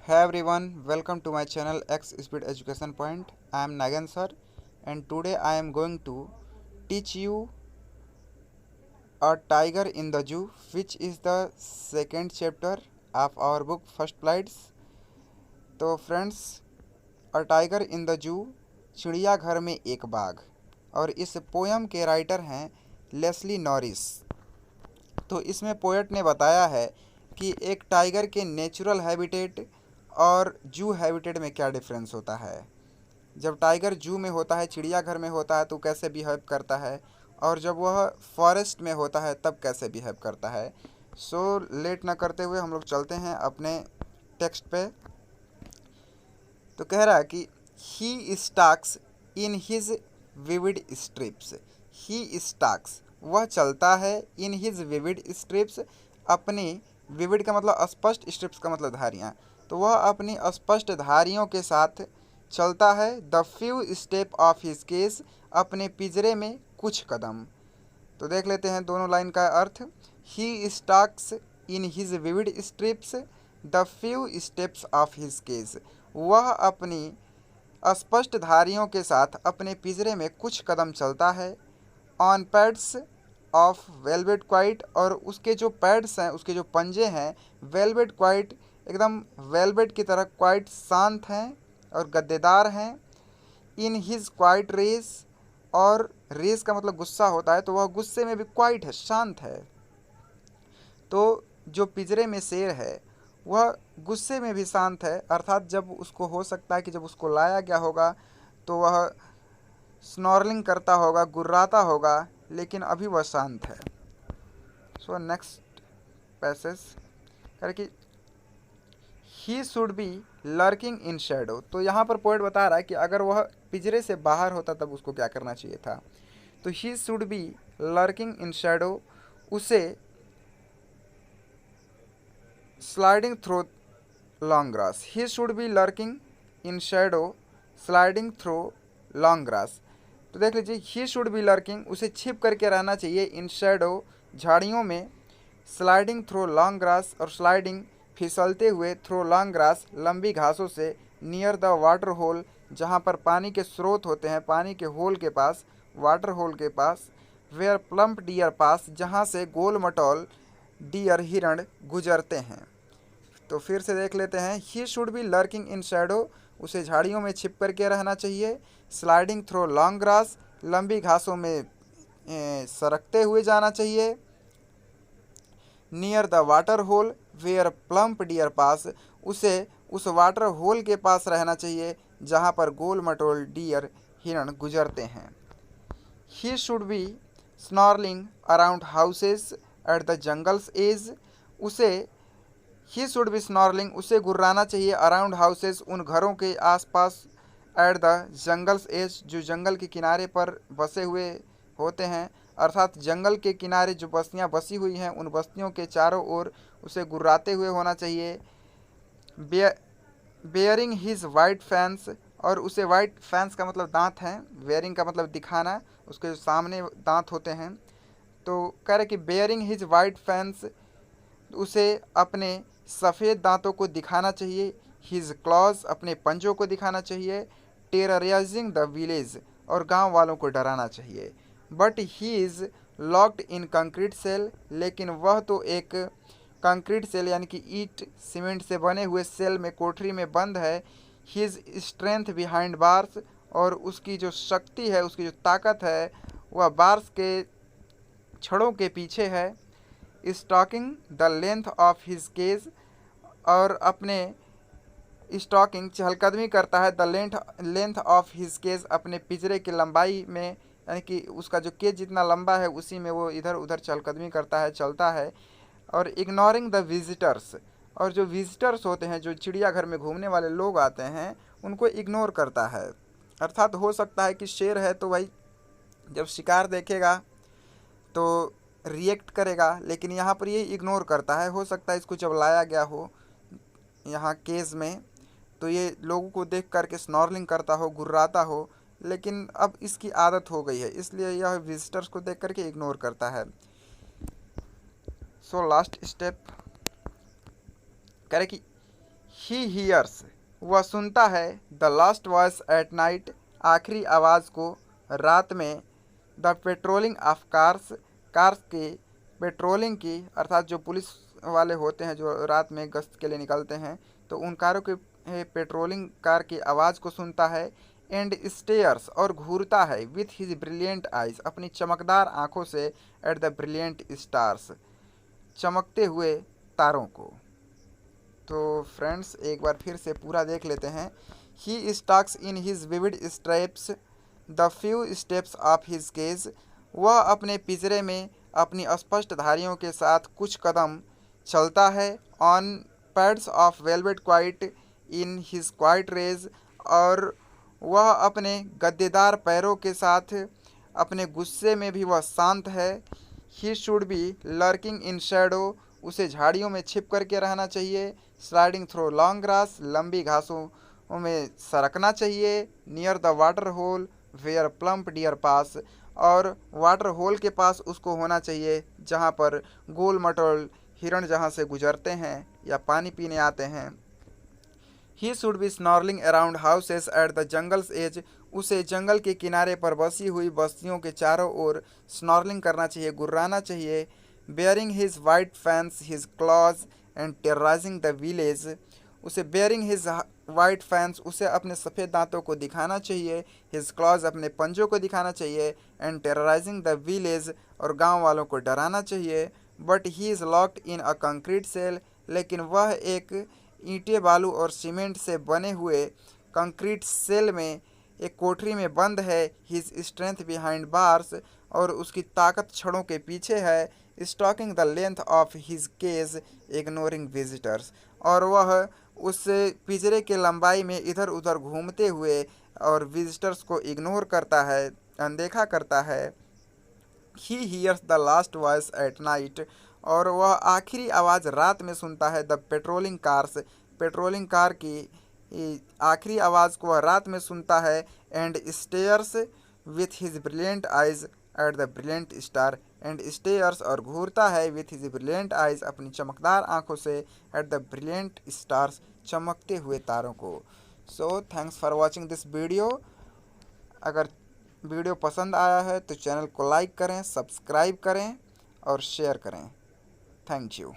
Hey everyone, welcome to my channel X Speed Education Point. I am Nagan sir and today I am going to teach you a tiger in the zoo, which is the second chapter of our book First Flights. तो friends, a tiger in the zoo, चिड़ियाघर में एक बाघ। और इस poem के writer हैं Leslie Norris. तो इसमें पोएट ने बताया है कि एक टाइगर के नेचुरल हैबिटेट और जू हैबिटेट में क्या डिफरेंस होता है। जब टाइगर जू में होता है, चिड़ियाघर में होता है, तो कैसे बिहेव करता है, और जब वह फॉरेस्ट में होता है तब कैसे बिहेव करता है। सो लेट ना करते हुए हम लोग चलते हैं अपने टेक्स्ट पे। तो कह रहा है कि he stalks in his vivid stripes. He stalks, वह चलता है, इन हिज विविड स्ट्रिप्स, अपनी विविड का मतलब स्पष्ट, स्ट्रिप्स का मतलब धारियाँ, तो वह अपनी स्पष्ट धारियों के साथ चलता है। The few step of his case, अपने पिंजरे में कुछ कदम। तो देख लेते हैं दोनों लाइन का अर्थ। He stalks in his vivid stripes the few steps of his cage, वह अपनी स्पष्ट धारियों के साथ अपने पिंजरे में कुछ कदम चलता है। On pads of velvet quite, और उसके जो पैड्स हैं, उसके जो पंजे हैं, वेलवेट क्वाइट, एकदम वेलवेट की तरह क्वाइट शांत हैं और गद्देदार हैं। इन हिज क्वाइट रेस, और रेस का मतलब गुस्सा होता है, तो वह गुस्से में भी क्वाइट है, शांत है। तो जो पिंजरे में शेर है वह गुस्से में भी शांत है, अर्थात जब उसको हो सकता है कि जब उसको लाया गया होगा तो वह स्नॉर्लिंग करता होगा, गुर्राता होगा, लेकिन अभी वह शांत है। सो नेक्स्ट पैसेज कर कि ही should be lurking in shadow. तो यहाँ पर पोएट बता रहा है कि अगर वह पिंजरे से बाहर होता तब उसको क्या करना चाहिए था। तो he should be lurking in shadow, उसे sliding through long grass. He should be lurking in shadow sliding through long grass. तो देख लीजिए, ही शुड बी लर्किंग, उसे छिप करके रहना चाहिए, इन शेडो, झाड़ियों में, स्लाइडिंग थ्रो लॉन्ग ग्रास, और स्लाइडिंग, फिसलते हुए, थ्रो लॉन्ग ग्रास, लंबी घासों से, नियर द वाटर होल, जहाँ पर पानी के स्रोत होते हैं, पानी के होल के पास, वाटर होल के पास, वेयर प्लम्प डियर पास, जहाँ से गोल मटोल डियर, हिरण, गुजरते हैं। तो फिर से देख लेते हैं। He should be lurking in shadow, उसे झाड़ियों में छिप करके रहना चाहिए। स्लाइडिंग थ्रो लॉन्ग ग्रास, लंबी घासों में सरकते हुए जाना चाहिए। Near the water hole where plump deer pass, उसे उस वाटर होल के पास रहना चाहिए जहाँ पर गोल मटोल डियर, हिरण, गुजरते हैं। He should be snarling around houses at the jungle's edge, उसे ही शुड बी स्नॉर्लिंग, उसे गुर्राना चाहिए, अराउंड हाउसेस, उन घरों के आसपास, एट द जंगल्स एज, जो जंगल के किनारे पर बसे हुए होते हैं, अर्थात जंगल के किनारे जो बस्तियां बसी हुई हैं उन बस्तियों के चारों ओर उसे गुर्राते हुए होना चाहिए। बेयरिंग हिज वाइट फैंस, और उसे वाइट फैंस का मतलब दांत हैं, वेयरिंग का मतलब दिखाना, उसके जो सामने दांत होते हैं। तो कह रहे कि बेयरिंग हिज वाइट फैंस, उसे अपने सफ़ेद दांतों को दिखाना चाहिए। हिज क्लॉज, अपने पंजों को दिखाना चाहिए। टेररियाजिंग द विलेज, और गांव वालों को डराना चाहिए। But he is locked in concrete cell, लेकिन वह तो एक कंक्रीट सेल यानी कि ईट सीमेंट से बने हुए सेल में, कोठरी में बंद है। हिज स्ट्रेंथ बिहाइंड बार्स, और उसकी जो शक्ति है, उसकी जो ताकत है, वह बार्स के छड़ों के पीछे है। Stalking the length of his cage, और अपने स्टॉकिंग, चहलकदमी करता है, the length of his cage, अपने पिंजरे की लंबाई में, यानी कि उसका जो केज जितना लंबा है उसी में वो इधर उधर चहलकदमी करता है, चलता है। और इग्नोरिंग द विजिटर्स, और जो विजिटर्स होते हैं, जो चिड़ियाघर में घूमने वाले लोग आते हैं, उनको इग्नोर करता है। अर्थात हो सकता है कि शेर है तो भाई जब शिकार देखेगा तो रिएक्ट करेगा, लेकिन यहाँ पर ये इग्नोर करता है। हो सकता है इसको जब लाया गया हो यहाँ केज में तो ये लोगों को देख करके स्नॉर्लिंग करता हो, गुर्राता हो, लेकिन अब इसकी आदत हो गई है, इसलिए यह विजिटर्स को देख करके इग्नोर करता है। सो लास्ट स्टेप कह रहे कि ही हियर्स, वह सुनता है, the last voice at night, आखिरी आवाज़ को रात में, the patrolling of cars, cars की पेट्रोलिंग की अर्थात जो पुलिस वाले होते हैं जो रात में गश्त के लिए निकलते हैं तो उन कारों के पेट्रोलिंग कार की आवाज़ को सुनता है। एंड स्टेयर्स, और घूरता है, विथ हिज ब्रिलियंट आइज, अपनी चमकदार आंखों से, एट द ब्रिलियंट स्टार्स, चमकते हुए तारों को। तो फ्रेंड्स एक बार फिर से पूरा देख लेते हैं। He stalks in his vivid stripes the few steps of his cage, वह अपने पिंजरे में अपनी स्पष्ट धारियों के साथ कुछ कदम चलता है। On pads of velvet quiet in his quiet rage, और वह अपने गद्देदार पैरों के साथ अपने गुस्से में भी वह शांत है। ही should be lurking in shadow, उसे झाड़ियों में छिप करके रहना चाहिए। स्लाइडिंग थ्रो लॉन्ग ग्रास, लंबी घासों में सरकना चाहिए। Near the water hole where plump deer pass, और वाटर होल के पास उसको होना चाहिए जहाँ पर गोल मटोल हिरण जहाँ से गुजरते हैं या पानी पीने आते हैं। He should be snarling around houses at the jungle's edge, उसे जंगल के किनारे पर बसी हुई बस्तियों के चारों ओर स्नॉर्लिंग करना चाहिए, गुर्राना चाहिए। Bearing his white fans his clause and terrorising the village, उसे बेयरिंग हिज वाइट फैंस, उसे अपने सफ़ेद दांतों को दिखाना चाहिए। हिज क्लॉज, अपने पंजों को दिखाना चाहिए। एंड टेरराइजिंग द विलेज, और गांव वालों को डराना चाहिए। But he is locked in a concrete cell, लेकिन वह एक ईंटें बालू और सीमेंट से बने हुए कंक्रीट सेल में, एक कोठरी में बंद है। हिज स्ट्रेंथ बिहाइंड बार्स, और उसकी ताकत छड़ों के पीछे है। Stalking the length of his cage ignoring visitors, और वह उस पिंजरे के लंबाई में इधर उधर घूमते हुए और विजिटर्स को इग्नोर करता है, अनदेखा करता है। He hears the last voice at night, और वह आखिरी आवाज़ रात में सुनता है। The patrolling cars, patrolling car की आखिरी आवाज़ को वह रात में सुनता है। And stairs with his brilliant eyes at the brilliant star, and stairs, और घूरता है, विथ हिज ब्रिलियंट आइज, अपनी चमकदार आंखों से, एट द ब्रिलियंट स्टार्स, चमकते हुए तारों को। So thanks for watching this video. अगर वीडियो पसंद आया है तो चैनल को लाइक करें, सब्सक्राइब करें और शेयर करें। Thank you.